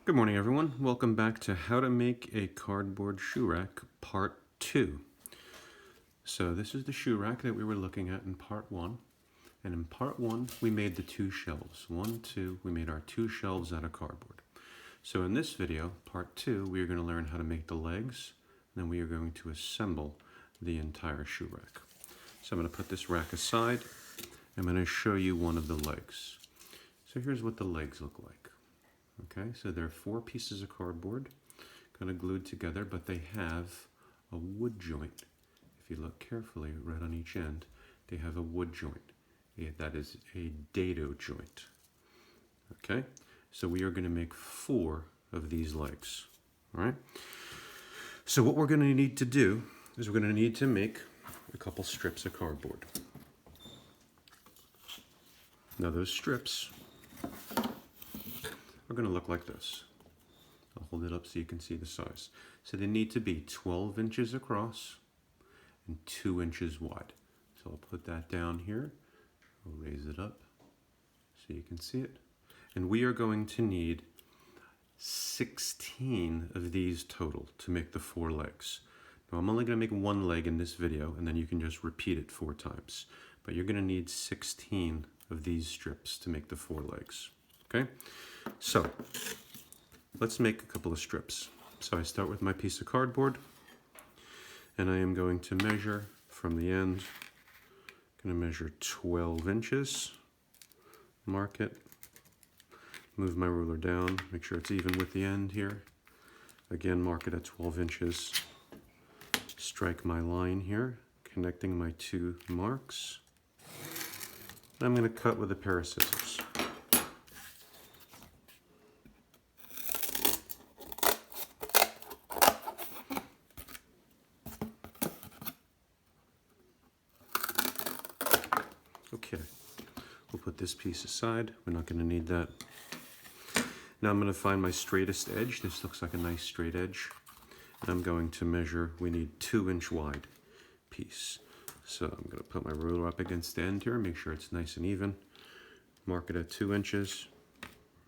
Good morning, everyone. Welcome back to How to Make a Cardboard Shoe Rack, Part 2. So this is the shoe rack that we were looking at in Part 1. And in Part 1, we made the two shelves. 1, 2, we made our two shelves out of cardboard. So in this video, Part 2, we are going to learn how to make the legs, and then we are going to assemble the entire shoe rack. So I'm going to put this rack aside. I'm going to show you one of the legs. So here's what the legs look like. Okay, so there are 4 pieces of cardboard kind of glued together, but they have a wood joint. If you look carefully right on each end, they have a wood joint. That is a dado joint. Okay, so we are going to make 4 of these legs. All right, so what we're going to need to do is we're going to need to make a couple strips of cardboard. Now those strips are going to look like this. I'll hold it up so you can see the size. So they need to be 12 inches across and 2 inches wide. So I'll put that down here. I'll raise it up so you can see it. And we are going to need 16 of these total to make the 4 legs. Now I'm only going to make 1 leg in this video, and then you can just repeat it 4 times. But you're going to need 16 of these strips to make the 4 legs. Okay? So let's make a couple of strips. So I start with my piece of cardboard, and I am going to measure from the end. I'm going to measure 12 inches, mark it, move my ruler down, make sure it's even with the end here. Again, mark it at 12 inches. Strike my line here, connecting my 2 marks. I'm going to cut with a pair of scissors. Okay, we'll put this piece aside. We're not going to need that. Now I'm going to find my straightest edge. This looks like a nice straight edge. And I'm going to measure, we need 2-inch wide piece. So I'm going to put my ruler up against the end here, make sure it's nice and even. Mark it at 2 inches,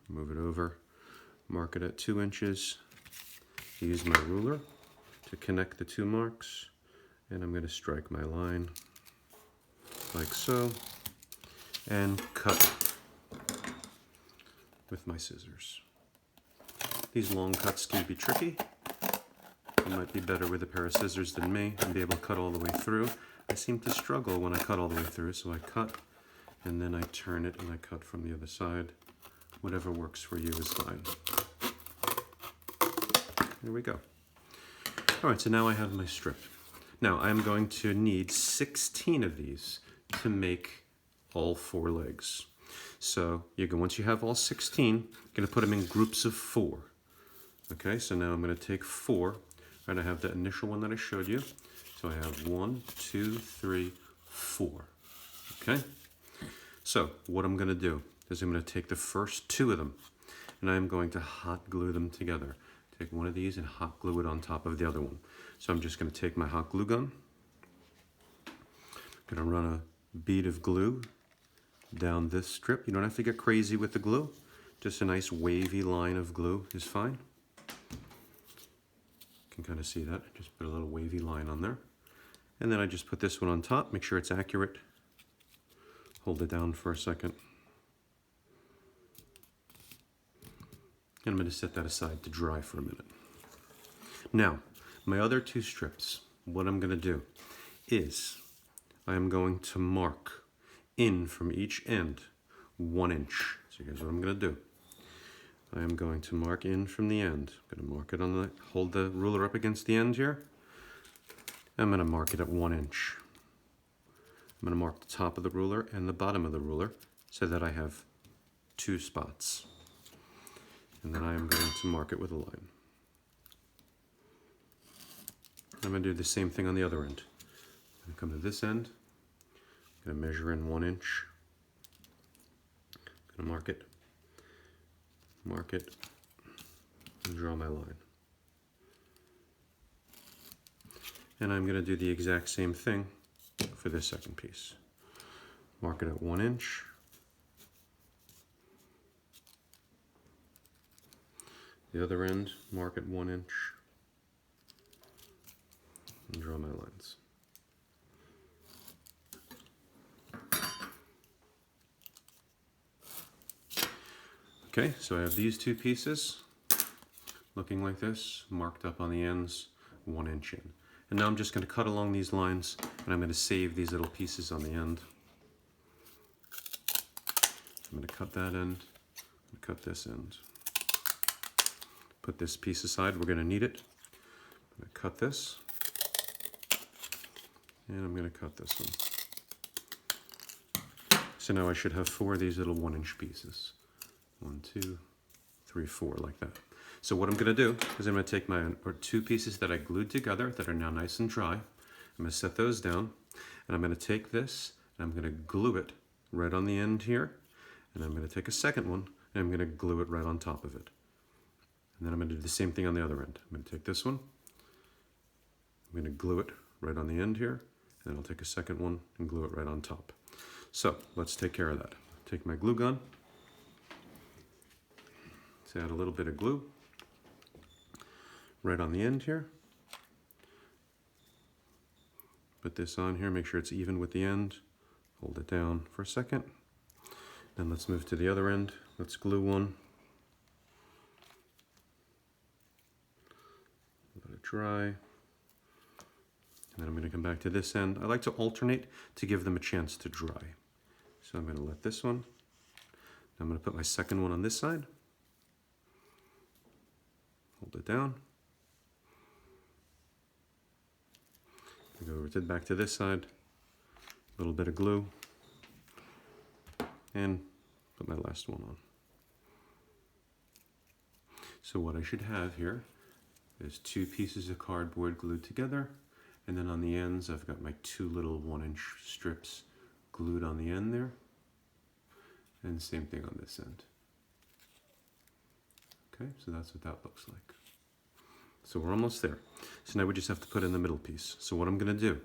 move it over, mark it at 2 inches. Use my ruler to connect the 2 marks, and I'm going to strike my line like so, and cut with my scissors. These long cuts can be tricky. You might be better with a pair of scissors than me and be able to cut all the way through. I seem to struggle when I cut all the way through, so I cut and then I turn it and I cut from the other side. Whatever works for you is fine. There we go. All right, so now I have my strip. Now I'm going to need 16 of these to make all 4 legs. So once you have all 16, you're going to put them in groups of 4. Okay, so now I'm going to take 4, and I have the initial one that I showed you. So I have 1, 2, 3, 4. Okay, so what I'm going to do is I'm going to take the first 2 of them, and I'm going to hot glue them together. Take one of these and hot glue it on top of the other one. So I'm just going to take my hot glue gun. I'm going to run a bead of glue down this strip. You don't have to get crazy with the glue. Just a nice wavy line of glue is fine. You can kind of see that. Just put a little wavy line on there. And then I just put this one on top. Make sure it's accurate. Hold it down for a second. And I'm going to set that aside to dry for a minute. Now, my other 2 strips, what I'm going to do is I am going to mark in from each end 1 inch. So here's what I'm going to do. I am going to mark in from the end. I'm going to mark it on the, hold the ruler up against the end here. I'm going to mark it at 1 inch. I'm going to mark the top of the ruler and the bottom of the ruler so that I have 2 spots. And then I am going to mark it with a line. I'm going to do the same thing on the other end. I'm going to come to this end. I'm going to measure in 1 inch. I'm going to mark it, and draw my line. And I'm going to do the exact same thing for this second piece. Mark it at 1 inch. The other end, mark at 1 inch, and draw my lines. Okay, so I have these two pieces looking like this, marked up on the ends, 1 inch in. And now I'm just going to cut along these lines, and I'm going to save these little pieces on the end. I'm going to cut that end, cut this end. Put this piece aside, we're going to need it. I'm going to cut this, and I'm going to cut this one. So now I should have 4 of these little 1 inch pieces. 1, 2, 3, 4, like that. So what I'm going to do is I'm going to take my 2 pieces that I glued together that are now nice and dry. I'm going to set those down, and I'm going to take this and I'm going to glue it right on the end here, and I'm going to take a second one and I'm going to glue it right on top of it. And then I'm going to do the same thing on the other end. I'm going to take this one, I'm going to glue it right on the end here, and then I'll take a second one and glue it right on top. So let's take care of that. Take my glue gun, let's add a little bit of glue right on the end here. Put this on here, make sure it's even with the end. Hold it down for a second. Then let's move to the other end. Let's glue one. Let it dry. And then I'm going to come back to this end. I like to alternate to give them a chance to dry. So I'm going to let this one. I'm going to put my second one on this side. Hold it down. Go over back to this side, a little bit of glue, and put my last one on. So what I should have here is 2 pieces of cardboard glued together, and then on the ends I've got my 2 little 1 inch strips glued on the end there, and same thing on this end. Okay, so that's what that looks like. So we're almost there. So now we just have to put in the middle piece. So what I'm going to do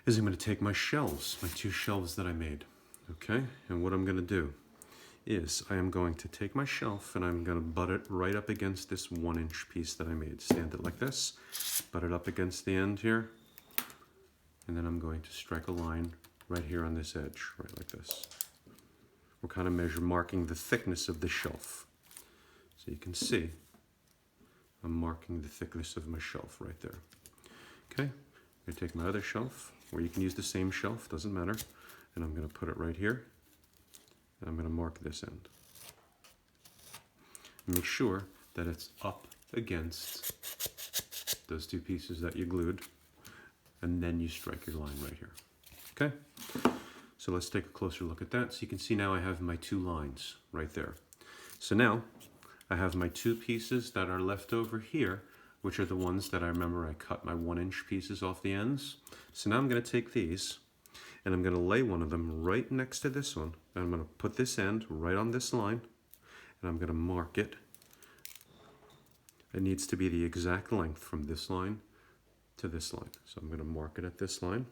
is I'm going to take my shelves, my 2 shelves that I made. Okay, and what I'm going to do is I am going to take my shelf and I'm going to butt it right up against this 1 inch piece that I made. Stand it like this, butt it up against the end here, and then I'm going to strike a line right here on this edge, right like this. We're kind of marking the thickness of the shelf. So you can see I'm marking the thickness of my shelf right there. Okay, I'm going to take my other shelf, or you can use the same shelf, doesn't matter, and I'm going to put it right here, and I'm going to mark this end. Make sure that it's up against those 2 pieces that you glued, and then you strike your line right here. Okay, so let's take a closer look at that. So you can see now I have my 2 lines right there. So now I have my 2 pieces that are left over here, which are the ones that I remember I cut my 1 inch pieces off the ends. So now I'm going to take these and I'm going to lay one of them right next to this one. And I'm going to put this end right on this line, and I'm going to mark it. It needs to be the exact length from this line to this line. So I'm going to mark it at this line.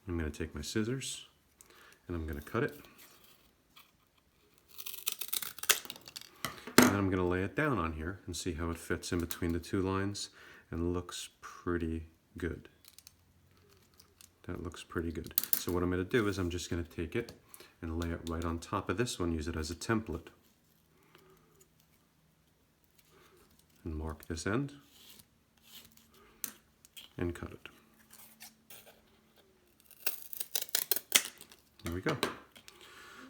I'm going to take my scissors and I'm going to cut it. And then I'm going to lay it down on here and see how it fits in between the 2 lines, and looks pretty good. That looks pretty good. So what I'm going to do is I'm just going to take it and lay it right on top of this one, use it as a template. And mark this end and cut it. There we go.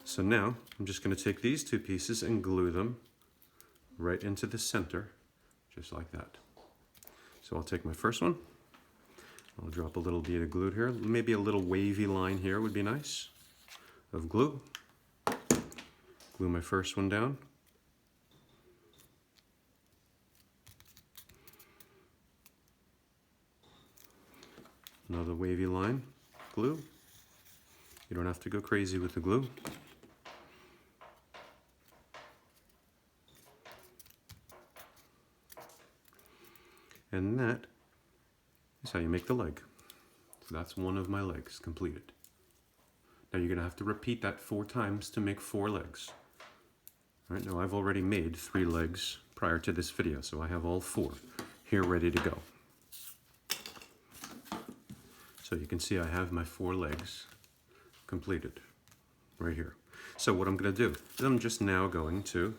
So now I'm just going to take these 2 pieces and glue them right into the center, just like that. So I'll take my first one, I'll drop a little bit of glue here, maybe a little wavy line here would be nice, of glue. Glue my first one down. Another wavy line, glue. You don't have to go crazy with the glue. And that is how you make the leg. So that's one of my legs completed. Now you're going to have to repeat that 4 times to make 4 legs. All right, now I've already made 3 legs prior to this video, so I have all 4 here ready to go. So you can see I have my 4 legs completed right here. So what I'm going to do is I'm just now going to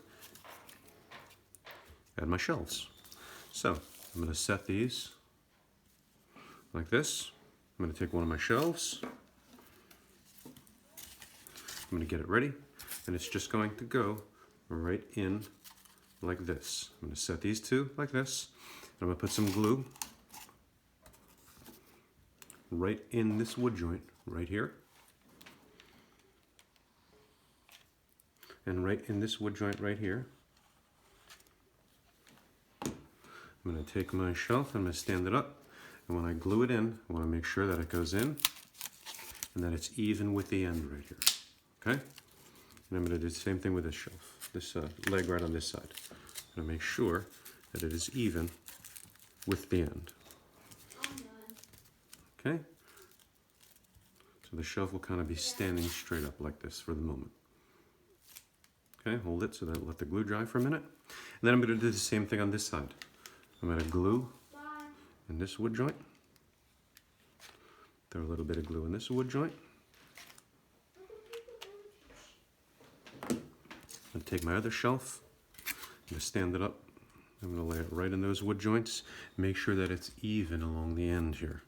add my shelves. So I'm going to set these like this. I'm going to take one of my shelves. I'm going to get it ready, and it's just going to go right in like this. I'm going to set these 2 like this. I'm going to put some glue right in this wood joint right here. And right in this wood joint right here. I'm going to take my shelf, I'm going to stand it up, and when I glue it in, I want to make sure that it goes in and that it's even with the end right here. Okay? And I'm going to do the same thing with this shelf, this leg right on this side. I'm going to make sure that it is even with the end. Okay? So the shelf will kind of be standing straight up like this for the moment. Okay, hold it so that let the glue dry for a minute. And then I'm going to do the same thing on this side. I'm going to glue in this wood joint. Throw a little bit of glue in this wood joint. I'm going to take my other shelf. I'm going to stand it up. I'm going to lay it right in those wood joints. Make sure that it's even along the end here.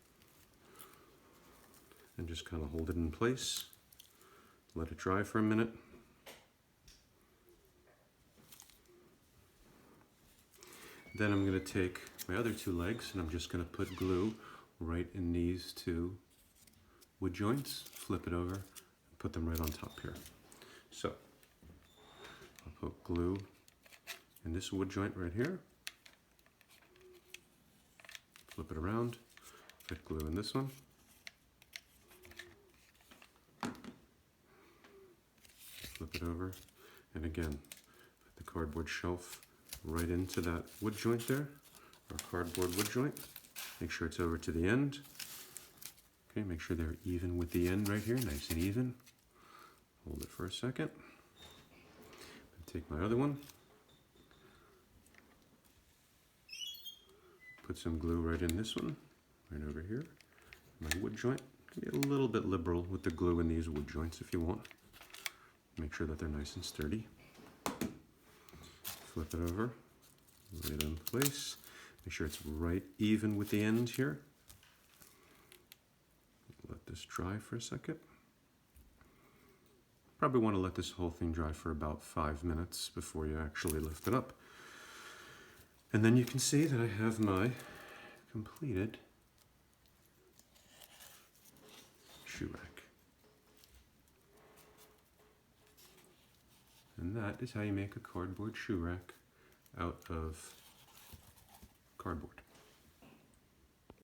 And just kind of hold it in place. Let it dry for a minute. Then I'm going to take my other 2 legs and I'm just going to put glue right in these 2 wood joints, flip it over, and put them right on top here. So I'll put glue in this wood joint right here, flip it around, put glue in this one, flip it over, and again, put the cardboard shelf right into that wood joint there, or cardboard wood joint. Make sure it's over to the end. Okay, make sure they're even with the end right here, nice and even. Hold it for a second. Take my other one. Put some glue right in this one, right over here. My wood joint. Be a little bit liberal with the glue in these wood joints if you want. Make sure that they're nice and sturdy. Flip it over, lay it in place. Make sure it's right even with the end here. Let this dry for a second. Probably want to let this whole thing dry for about 5 minutes before you actually lift it up. And then you can see that I have my completed shoe rack. And that is how you make a cardboard shoe rack out of cardboard.